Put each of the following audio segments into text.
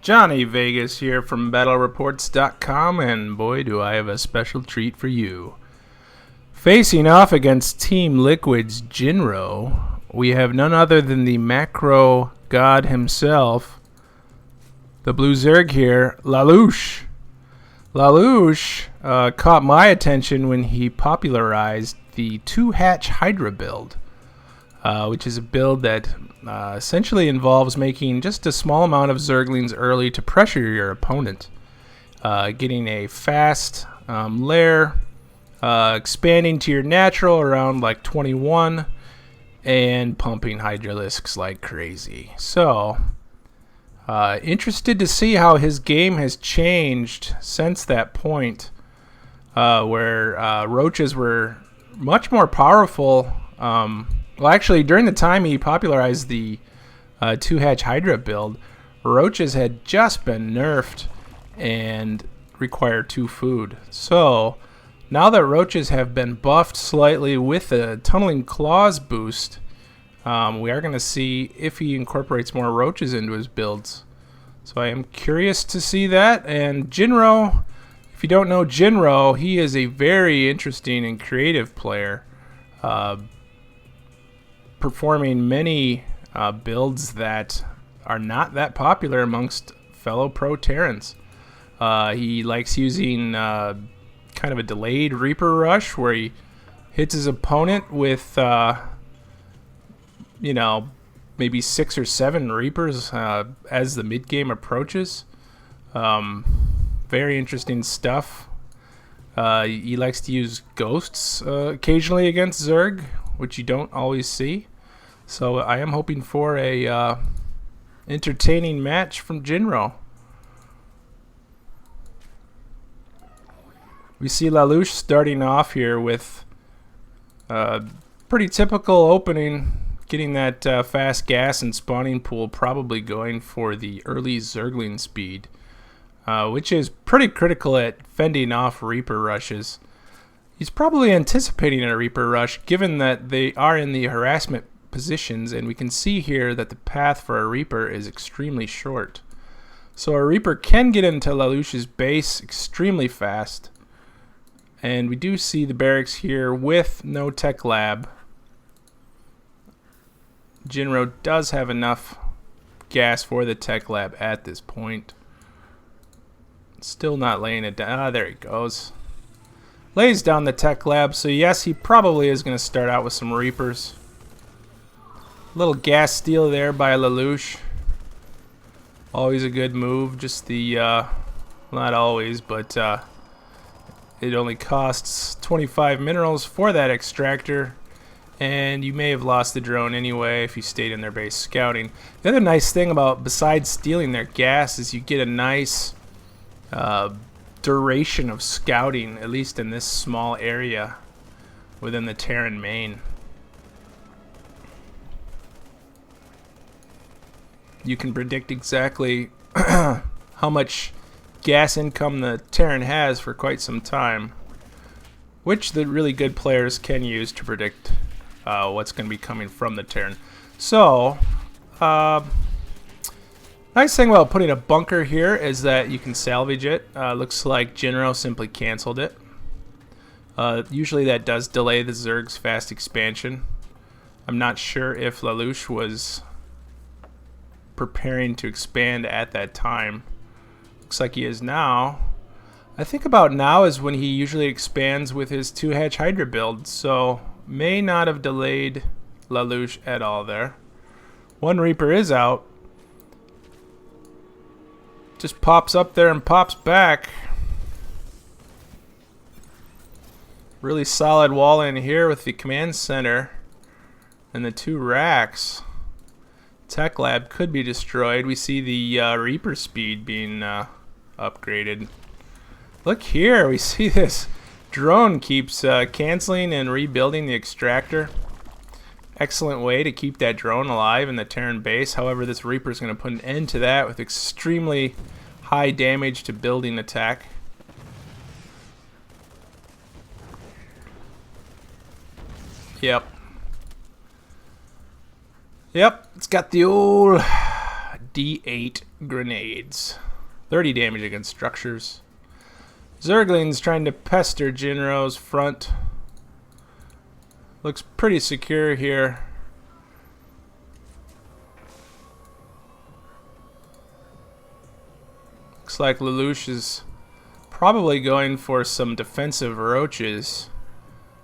Johnny Vegas here from BattleReports.com, and boy do I have a special treat for you. Facing off against Team Liquid's Jinro, we have none other than the macro god himself, the Blue Zerg here, Lalush. Lalush caught my attention when he popularized the 2-hatch Hydra build, which is a build that essentially involves making just a small amount of Zerglings early to pressure your opponent, getting a fast lair, expanding to your natural around like 21, and pumping Hydralisks like crazy. So, interested to see how his game has changed since that point, where roaches were much more powerful. Well, actually, during the time he popularized the 2-hatch Hydra build, roaches had just been nerfed and require 2 food. So, now that roaches have been buffed slightly with a Tunneling Claws boost, we are going to see if he incorporates more roaches into his builds. So I am curious to see that. And Jinro, if you don't know Jinro, he is a very interesting and creative player, performing many builds that are not that popular amongst fellow pro Terrans. He likes using kind of a delayed Reaper rush where he hits his opponent with maybe 6 or 7 Reapers as the mid game approaches. Very interesting stuff. He likes to use ghosts occasionally against Zerg, which you don't always see. So I am hoping for a entertaining match from Jinro. We see Lalush starting off here with a pretty typical opening, getting that fast gas and spawning pool, probably going for the early Zergling speed, which is pretty critical at fending off Reaper rushes. He's probably anticipating a Reaper rush, given that they are in the harassment positions, and we can see here that the path for a Reaper is extremely short. So a Reaper can get into Lalush's base extremely fast, and we do see the barracks here with no tech lab. Jinro does have enough gas for the tech lab at this point. Still not laying it down. Ah, there he goes. Lays down the tech lab, so yes, he probably is going to start out with some Reapers. Little gas steal there by Lalush. Always a good move. Just the, not always, but it only costs 25 minerals for that extractor. And you may have lost the drone anyway if you stayed in their base scouting. The other nice thing about, besides stealing their gas, is you get a nice duration of scouting, at least in this small area within the Terran main. You can predict exactly how much gas income the Terran has for quite some time, which the really good players can use to predict what's going to be coming from the Terran. So, nice thing about putting a bunker here is that you can salvage it. Looks like Jinro simply canceled it. Usually that does delay the Zerg's fast expansion. I'm not sure if Lalush was preparing to expand at that time. Looks like he is now. I think about now is when he usually expands with his 2-hatch Hydra build, so may not have delayed Lalush at all there. One Reaper is out. Just pops up there and pops back. Really solid wall in here with the command center and the 2 racks. Tech lab could be destroyed. We see the Reaper speed being upgraded. Look here, we see this drone keeps canceling and rebuilding the extractor. Excellent way to keep that drone alive in the Terran base. However, this Reaper is going to put an end to that with extremely high damage to building attack. Yep. Yep, it's got the old D8 grenades. 30 damage against structures. Zergling's trying to pester Jinro's front. Looks pretty secure here. Looks like Lalush is probably going for some defensive roaches,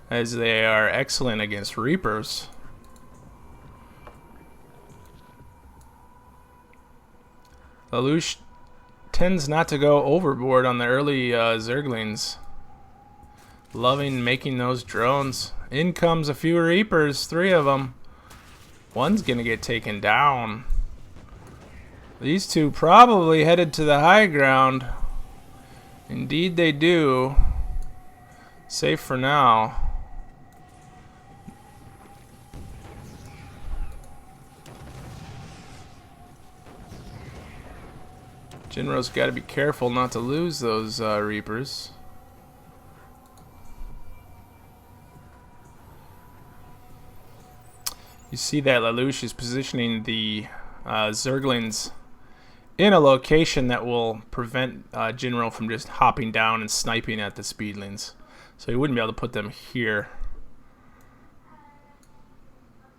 as they are excellent against Reapers. Lalush tends not to go overboard on the early Zerglings. Loving making those drones. In comes a few Reapers, 3 of them. One's gonna get taken down. These 2 probably headed to the high ground. Indeed they do. Safe for now. Jinro's got to be careful not to lose those Reapers. You see that Lalush is positioning the Zerglings in a location that will prevent Jinro from just hopping down and sniping at the speedlings. So he wouldn't be able to put them here.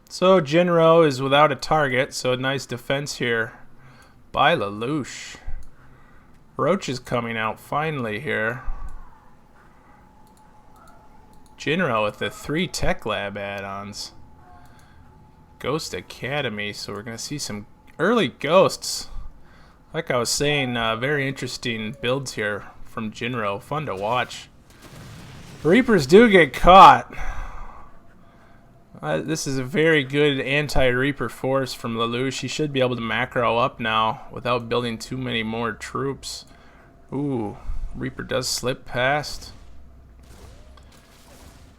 So Jinro is without a target, so a nice defense here by Lalush. Roach is coming out finally here. Jinro with the 3 Tech Lab add-ons. Ghost Academy, so we're going to see some early ghosts. Like I was saying, very interesting builds here from Jinro. Fun to watch. Reapers do get caught. This is a very good anti-Reaper force from Lalush. He should be able to macro up now without building too many more troops. Ooh, Reaper does slip past.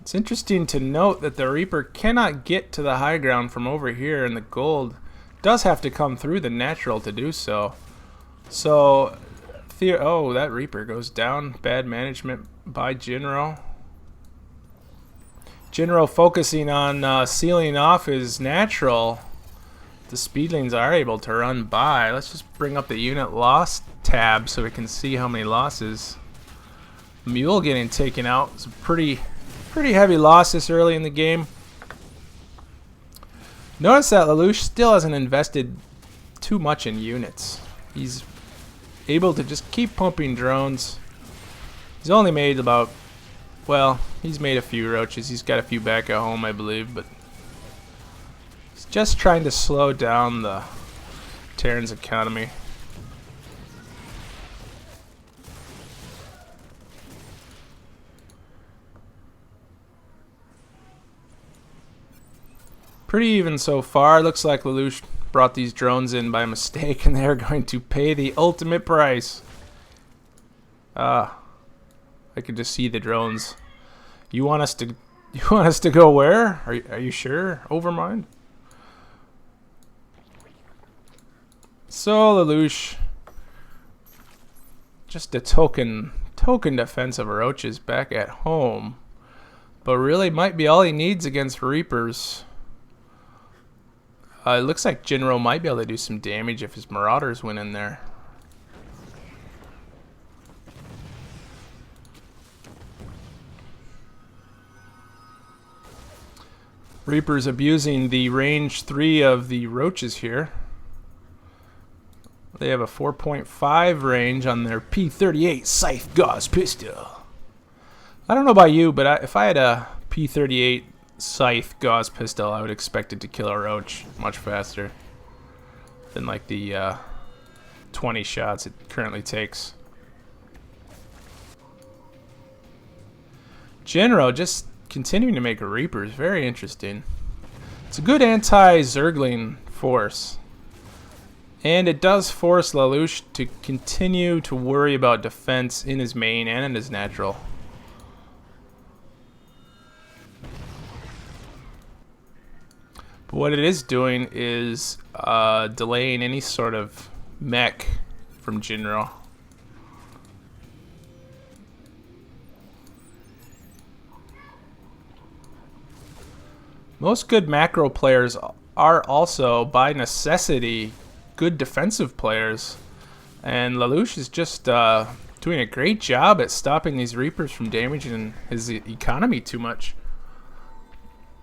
It's interesting to note that the Reaper cannot get to the high ground from over here, and the gold does have to come through the natural to do so. So, oh, that Reaper goes down. Bad management by Jinro. Jinro focusing on sealing off his natural. The speedlings are able to run by. Let's just bring up the unit loss tab so we can see how many losses. Mule getting taken out. It's a pretty heavy loss this early in the game. Notice that Lalush still hasn't invested too much in units. He's able to just keep pumping drones. He's only made about, well, he's made a few roaches. He's got a few back at home, I believe, but he's just trying to slow down the Terran's economy. Pretty even so far. Looks like Lalush brought these drones in by mistake, and they're going to pay the ultimate price. I could just see the drones. You want us to go where? Are you sure? Overmind? So Lalush, just a token defense of roaches back at home, but really might be all he needs against Reapers. It looks like Jinro might be able to do some damage if his Marauders went in there. Reapers abusing the range 3 of the roaches here. They have a 4.5 range on their P38 Scythe Gauss pistol. I don't know about you, but if I had a P38 Scythe Gauss pistol, I would expect it to kill a roach much faster than like the 20 shots it currently takes. Jinro just continuing to make Reapers. Very interesting. It's a good anti-Zergling force. And it does force Lalush to continue to worry about defense in his main and in his natural. But what it is doing is delaying any sort of mech from Jinro. Most good macro players are also, by necessity, good defensive players. And Lalush is just doing a great job at stopping these Reapers from damaging his economy too much.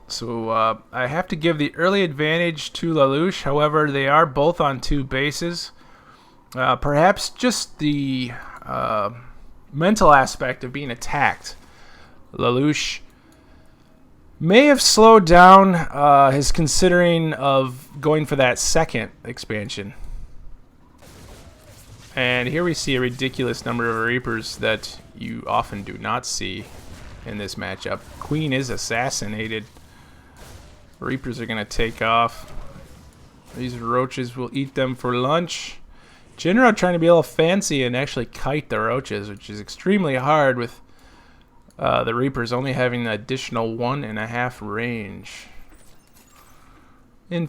So I have to give the early advantage to Lalush. However, they are both on 2 bases. Perhaps just the mental aspect of being attacked. Lalush may have slowed down his considering of going for that second expansion. And here we see a ridiculous number of Reapers that you often do not see in this matchup. Queen is assassinated. Reapers are going to take off. These roaches will eat them for lunch. Jinro trying to be a little fancy and actually kite the roaches, which is extremely hard with the Reapers only having an additional 1.5 range.